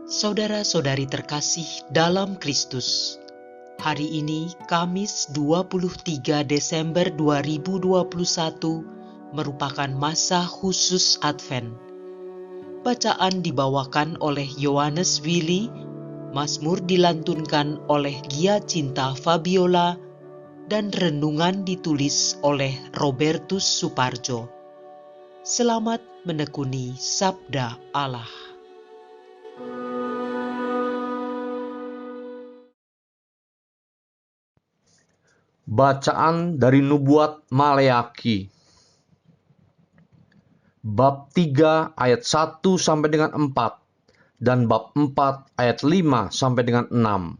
Saudara-saudari terkasih dalam Kristus, hari ini Kamis 23 Desember 2021 merupakan masa khusus Advent. Bacaan dibawakan oleh Yohanes Willy, Mazmur dilantunkan oleh Gia Cinta Fabiola, dan renungan ditulis oleh Robertus Suparjo. Selamat menekuni Sabda Allah. Bacaan dari Nubuat Maleaki. Bab 3 ayat 1 sampai dengan 4 dan bab 4 ayat 5 sampai dengan 6.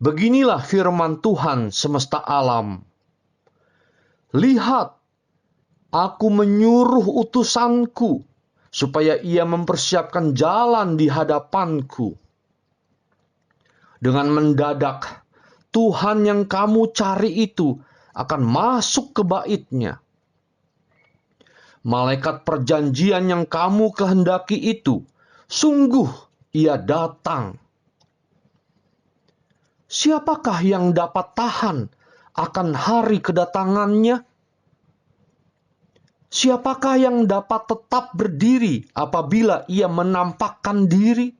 Beginilah firman Tuhan semesta alam. Lihat, aku menyuruh utusanku supaya ia mempersiapkan jalan di hadapanku. Dengan mendadak, Tuhan yang kamu cari itu akan masuk ke bait-Nya. Malaikat perjanjian yang kamu kehendaki itu, sungguh ia datang. Siapakah yang dapat tahan akan hari kedatangannya? Siapakah yang dapat tetap berdiri apabila ia menampakkan diri?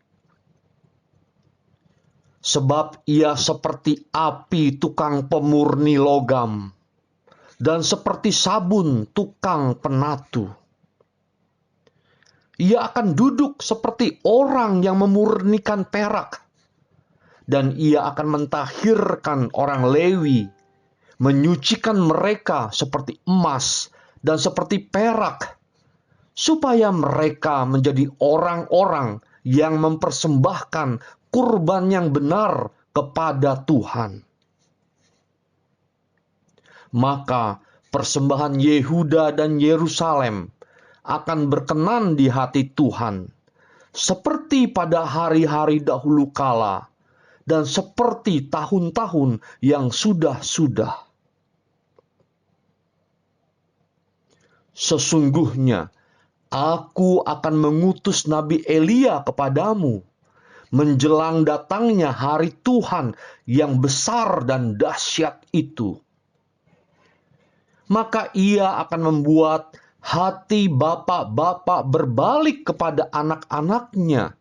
Sebab ia seperti api tukang pemurni logam, dan seperti sabun tukang penatu. Ia akan duduk seperti orang yang memurnikan perak, dan ia akan mentahirkan orang Lewi, menyucikan mereka seperti emas dan seperti perak, supaya mereka menjadi orang-orang yang mempersembahkan kurban yang benar kepada Tuhan. Maka persembahan Yehuda dan Yerusalem akan berkenan di hati Tuhan, seperti pada hari-hari dahulu kala, dan seperti tahun-tahun yang sudah-sudah. Sesungguhnya, aku akan mengutus Nabi Elia kepadamu, menjelang datangnya hari Tuhan yang besar dan dahsyat itu. Maka ia akan membuat hati bapak-bapak berbalik kepada anak-anaknya,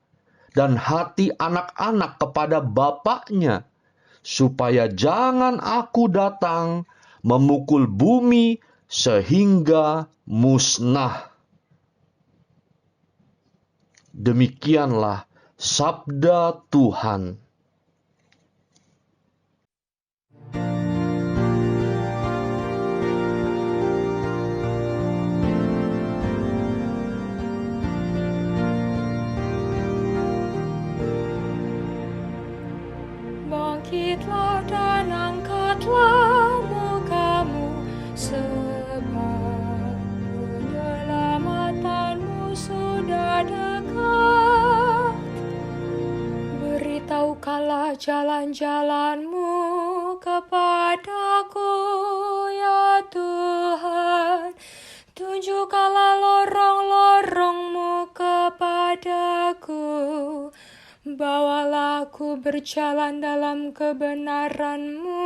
dan hati anak-anak kepada bapaknya, supaya jangan aku datang memukul bumi sehingga musnah. Demikianlah sabda Tuhan. Bangkitlah dan angkatlah mukamu, sebab penyelamatanmu sudah dekat. Beritahukanlah jalan-jalanmu kepadaku, ya Tuhan. Tunjukkanlah lorong-lorong-Mu kepadaku. Bawalah aku berjalan dalam kebenaran-Mu,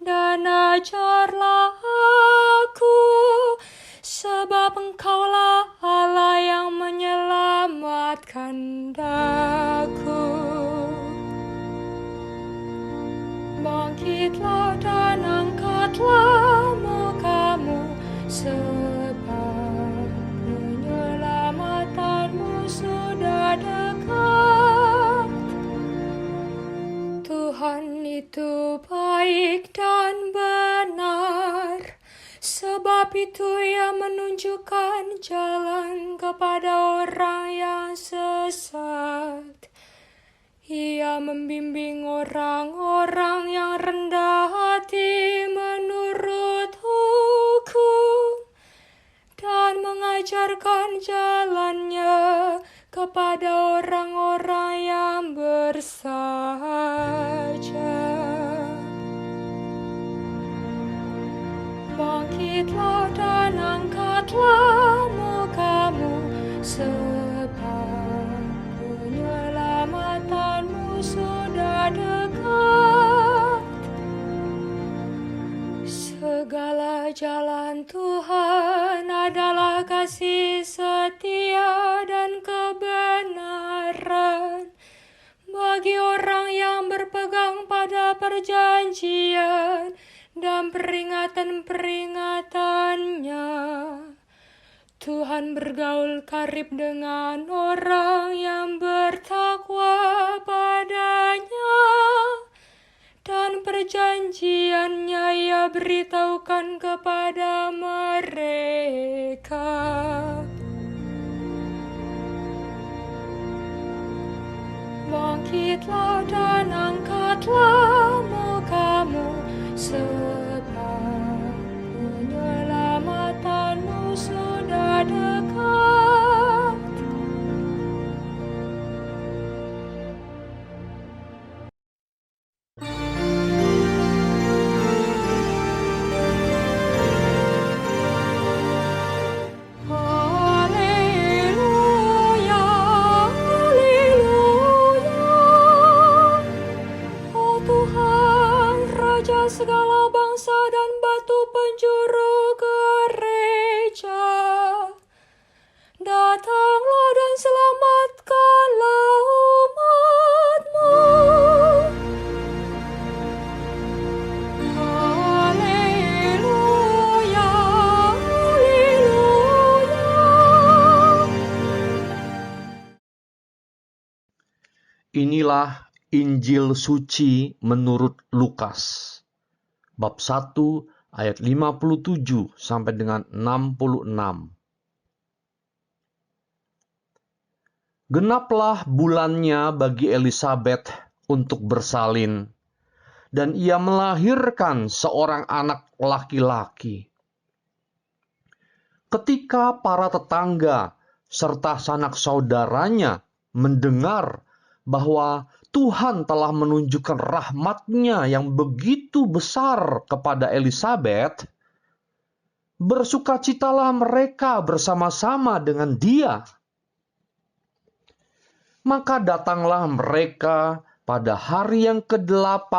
dan ajarlah aku, sebab Engkaulah Allah yang menyelamatkan daku. Bangkitlah dan angkatlah mukamu, sebab penyelamatanmu sudah dekat. Tuhan itu baik dan benar, sebab itu Ia menunjukkan jalan kepada orang yang sesat. Ia membimbing orang-orang yang rendah hati menurut hukum, dan mengajarkan jalannya kepada orang-orang yang bersaja. Bangkitlah dan angkatlah mukamu, jalan Tuhan adalah kasih setia dan kebenaran bagi orang yang berpegang pada perjanjian dan peringatan-peringatannya. Tuhan bergaul karib dengan orang yang bertakwa padanya, dan perjanjiannya Ia beritahukan kepada mereka. Bangkitlah dan angkatlah mukamu, sebab penyelamatanmu sudah dekat. Haleluya, haleluya. Oh Tuhan, Raja segala bangsa dan batu penjuru gereja, datanglah dan selamatkanlah umat-Mu. Haleluya, haleluya. Inilah Injil suci menurut Lukas, bab 1 ayat 57 sampai dengan 66. Genaplah bulannya bagi Elisabet untuk bersalin, dan ia melahirkan seorang anak laki-laki. Ketika para tetangga serta sanak saudaranya mendengar bahwa Tuhan telah menunjukkan rahmat-Nya yang begitu besar kepada Elisabet, bersukacitalah mereka bersama-sama dengan dia. Maka datanglah mereka pada hari yang ke-8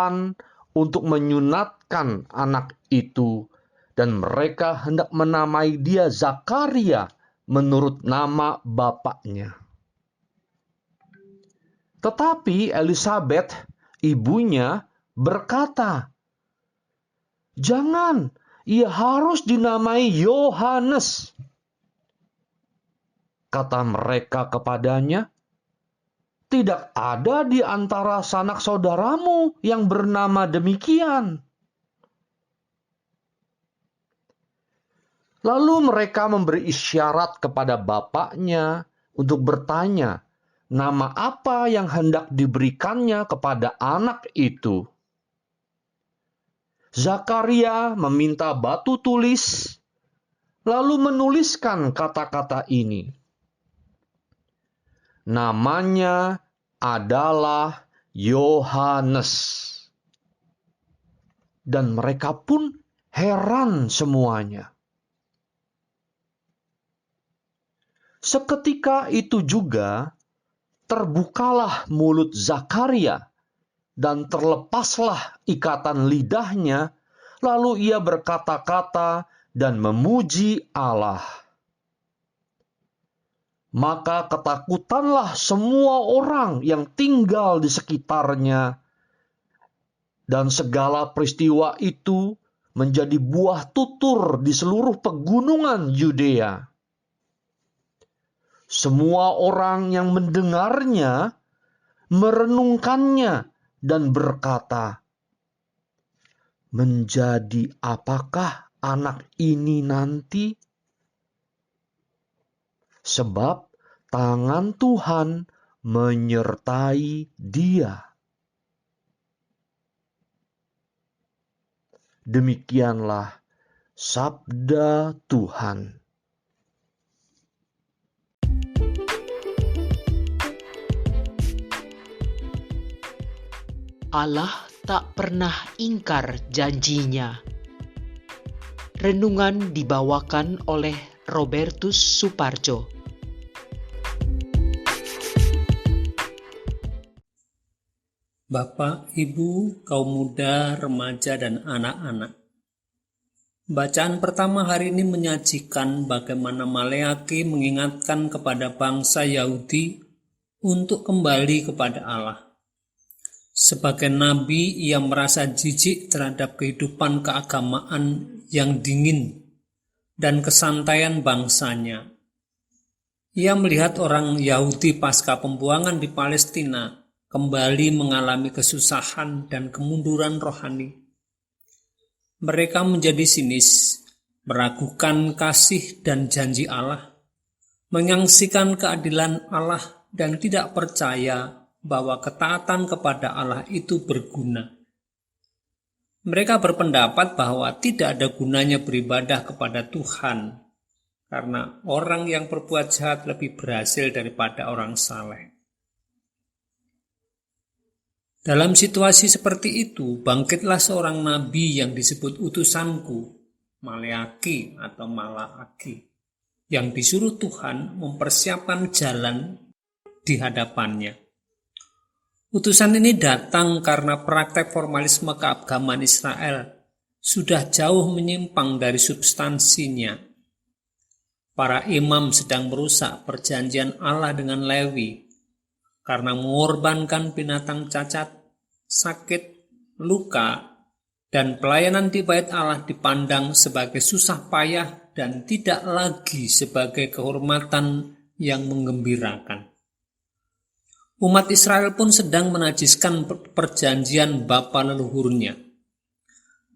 untuk menyunatkan anak itu, dan mereka hendak menamai dia Zakaria menurut nama bapaknya. Tetapi Elisabet, ibunya, berkata, "Jangan, ia harus dinamai Yohanes." Kata mereka kepadanya, "Tidak ada di antara sanak saudaramu yang bernama demikian." Lalu mereka memberi isyarat kepada bapaknya untuk bertanya, nama apa yang hendak diberikannya kepada anak itu. Zakaria meminta batu tulis, lalu menuliskan kata-kata ini. Namanya adalah Yohanes. Dan mereka pun heran semuanya. Seketika itu juga terbukalah mulut Zakaria dan terlepaslah ikatan lidahnya, lalu ia berkata-kata dan memuji Allah. Maka ketakutanlah semua orang yang tinggal di sekitarnya, dan segala peristiwa itu menjadi buah tutur di seluruh pegunungan Yudea. Semua orang yang mendengarnya merenungkannya dan berkata, "Menjadi apakah anak ini nanti? Sebab tangan Tuhan menyertai dia." Demikianlah sabda Tuhan. Allah tak pernah ingkar janjinya. Renungan dibawakan oleh Robertus Suparjo. Bapak, Ibu, kaum muda, remaja, dan anak-anak. Bacaan pertama hari ini menyajikan bagaimana Maleaki mengingatkan kepada bangsa Yahudi untuk kembali kepada Allah. Sebagai nabi, ia merasa jijik terhadap kehidupan keagamaan yang dingin dan kesantaian bangsanya. Ia melihat orang Yahudi pasca pembuangan di Palestina kembali mengalami kesusahan dan kemunduran rohani. Mereka menjadi sinis, meragukan kasih dan janji Allah, menyaksikan keadilan Allah dan tidak percaya bahwa ketaatan kepada Allah itu berguna. Mereka berpendapat bahwa tidak ada gunanya beribadah kepada Tuhan, karena orang yang berbuat jahat lebih berhasil daripada orang saleh. Dalam situasi seperti itu, bangkitlah seorang nabi yang disebut utusanku, Maleaki atau Malaaki, yang disuruh Tuhan mempersiapkan jalan di hadapannya. Utusan ini datang karena praktek formalisme keagamaan Israel sudah jauh menyimpang dari substansinya. Para imam sedang merusak perjanjian Allah dengan Lewi karena mengorbankan binatang cacat, sakit, luka, dan pelayanan di bait Allah dipandang sebagai susah payah dan tidak lagi sebagai kehormatan yang menggembirakan. Umat Israel pun sedang menajiskan perjanjian bapa leluhurnya.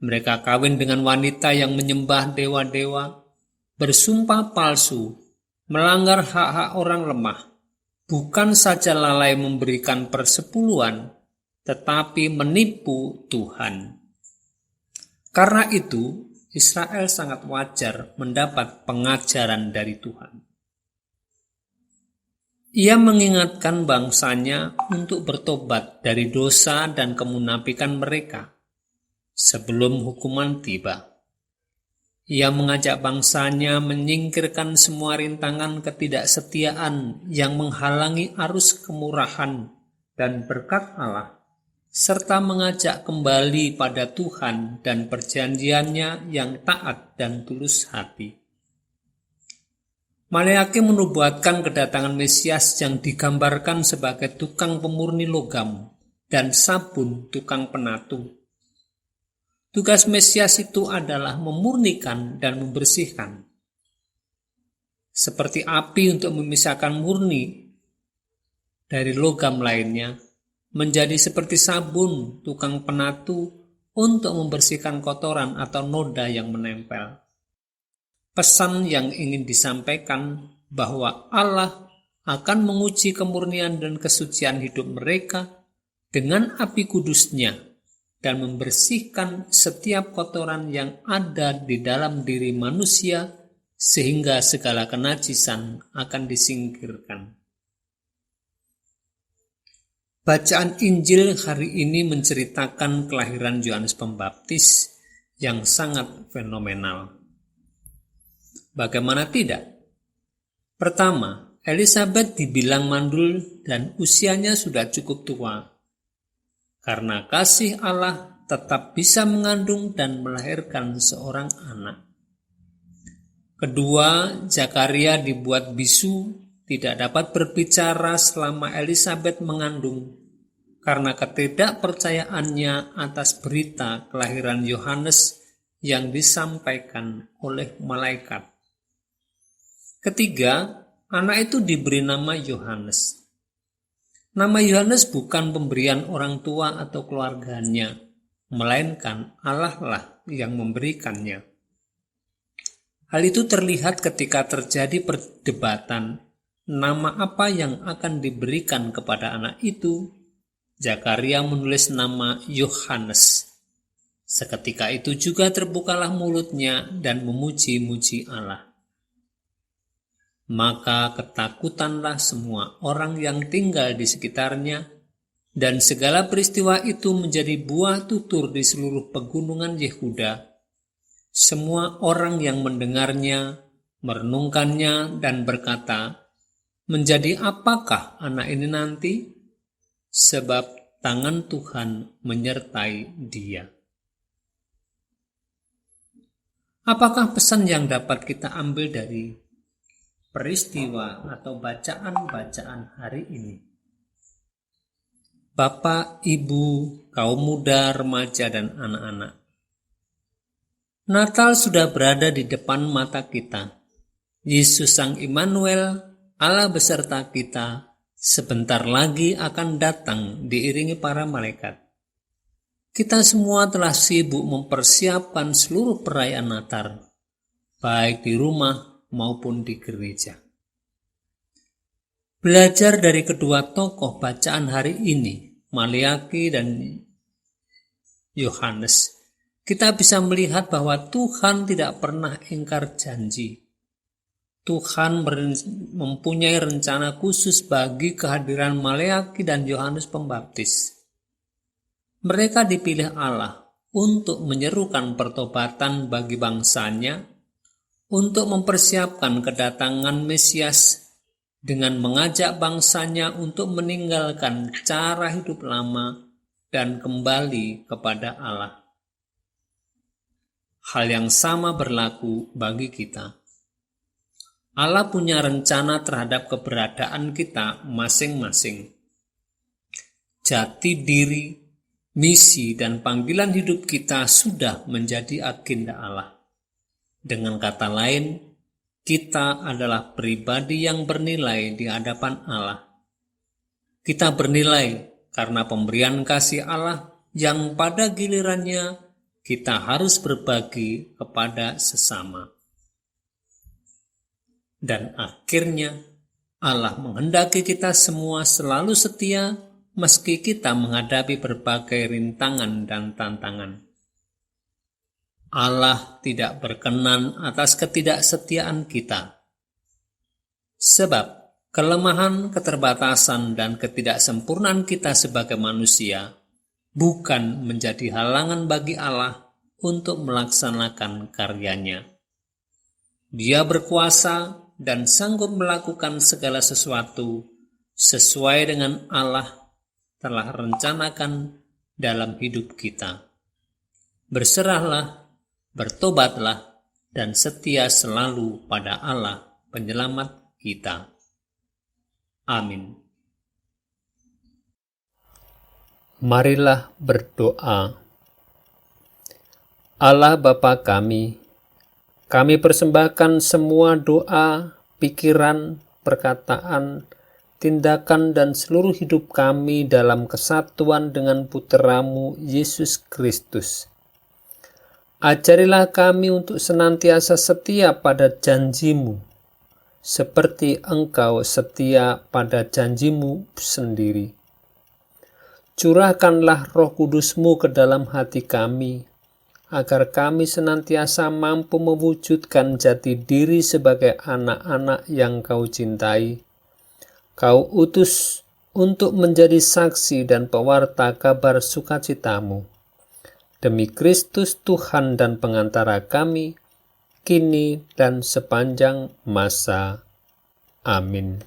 Mereka kawin dengan wanita yang menyembah dewa-dewa, bersumpah palsu, melanggar hak-hak orang lemah, bukan saja lalai memberikan persepuluhan, tetapi menipu Tuhan. Karena itu, Israel sangat wajar mendapat pengajaran dari Tuhan. Ia mengingatkan bangsanya untuk bertobat dari dosa dan kemunafikan mereka sebelum hukuman tiba. Ia mengajak bangsanya menyingkirkan semua rintangan ketidaksetiaan yang menghalangi arus kemurahan dan berkat Allah, serta mengajak kembali pada Tuhan dan perjanjiannya yang taat dan tulus hati. Maleaki menubuatkan kedatangan Mesias yang digambarkan sebagai tukang pemurni logam dan sabun tukang penatu. Tugas Mesias itu adalah memurnikan dan membersihkan. Seperti api untuk memisahkan murni dari logam lainnya, menjadi seperti sabun tukang penatu untuk membersihkan kotoran atau noda yang menempel. Pesan yang ingin disampaikan bahwa Allah akan menguji kemurnian dan kesucian hidup mereka dengan api kudusnya dan membersihkan setiap kotoran yang ada di dalam diri manusia sehingga segala kenajisan akan disingkirkan. Bacaan Injil hari ini menceritakan kelahiran Yohanes Pembaptis yang sangat fenomenal. Bagaimana tidak? Pertama, Elizabeth dibilang mandul dan usianya sudah cukup tua. Karena kasih Allah tetap bisa mengandung dan melahirkan seorang anak. Kedua, Zakaria dibuat bisu, tidak dapat berbicara selama Elizabeth mengandung karena ketidakpercayaannya atas berita kelahiran Yohanes yang disampaikan oleh malaikat. Ketiga, anak itu diberi nama Yohanes. Nama Yohanes bukan pemberian orang tua atau keluarganya, melainkan Allah lah yang memberikannya. Hal itu terlihat ketika terjadi perdebatan nama apa yang akan diberikan kepada anak itu. Zakaria menulis nama Yohanes. Seketika itu juga terbukalah mulutnya dan memuji-muji Allah. Maka ketakutanlah semua orang yang tinggal di sekitarnya, dan segala peristiwa itu menjadi buah tutur di seluruh pegunungan Yehuda. Semua orang yang mendengarnya, merenungkannya, dan berkata, "Menjadi apakah anak ini nanti? Sebab tangan Tuhan menyertai dia." Apakah pesan yang dapat kita ambil dari peristiwa atau bacaan-bacaan hari ini? Bapak, Ibu, kaum muda, remaja, dan anak-anak. Natal sudah berada di depan mata kita. Yesus Sang Immanuel, Allah beserta kita, sebentar lagi akan datang diiringi para malaikat. Kita semua telah sibuk mempersiapkan seluruh perayaan Natal, baik di rumah maupun di gereja. Belajar dari kedua tokoh bacaan hari ini, Maleakhi dan Yohanes, kita bisa melihat bahwa Tuhan tidak pernah ingkar janji. Tuhan mempunyai rencana khusus bagi kehadiran Maleakhi dan Yohanes Pembaptis. Mereka dipilih Allah untuk menyerukan pertobatan bagi bangsanya, untuk mempersiapkan kedatangan Mesias dengan mengajak bangsanya untuk meninggalkan cara hidup lama dan kembali kepada Allah. Hal yang sama berlaku bagi kita. Allah punya rencana terhadap keberadaan kita masing-masing. Jati diri, misi, dan panggilan hidup kita sudah menjadi agenda Allah. Dengan kata lain, kita adalah pribadi yang bernilai di hadapan Allah. Kita bernilai karena pemberian kasih Allah yang pada gilirannya kita harus berbagi kepada sesama. Dan akhirnya Allah menghendaki kita semua selalu setia meski kita menghadapi berbagai rintangan dan tantangan. Allah tidak berkenan atas ketidaksetiaan kita. Sebab kelemahan, keterbatasan, dan ketidaksempurnaan kita sebagai manusia bukan menjadi halangan bagi Allah untuk melaksanakan karyanya. Dia berkuasa dan sanggup melakukan segala sesuatu sesuai dengan Allah telah rencanakan dalam hidup kita. Berserahlah, bertobatlah, dan setia selalu pada Allah penyelamat kita. Amin. Marilah berdoa. Allah Bapa kami persembahkan semua doa, pikiran, perkataan, tindakan, dan seluruh hidup kami dalam kesatuan dengan Putra-Mu Yesus Kristus. Ajarilah kami untuk senantiasa setia pada janji-Mu, seperti Engkau setia pada janji-Mu sendiri. Curahkanlah Roh Kudus-Mu ke dalam hati kami, agar kami senantiasa mampu mewujudkan jati diri sebagai anak-anak yang Kau cintai. Kau utus untuk menjadi saksi dan pewarta kabar sukacita-Mu. Demi Kristus Tuhan dan pengantara kami, kini dan sepanjang masa. Amin.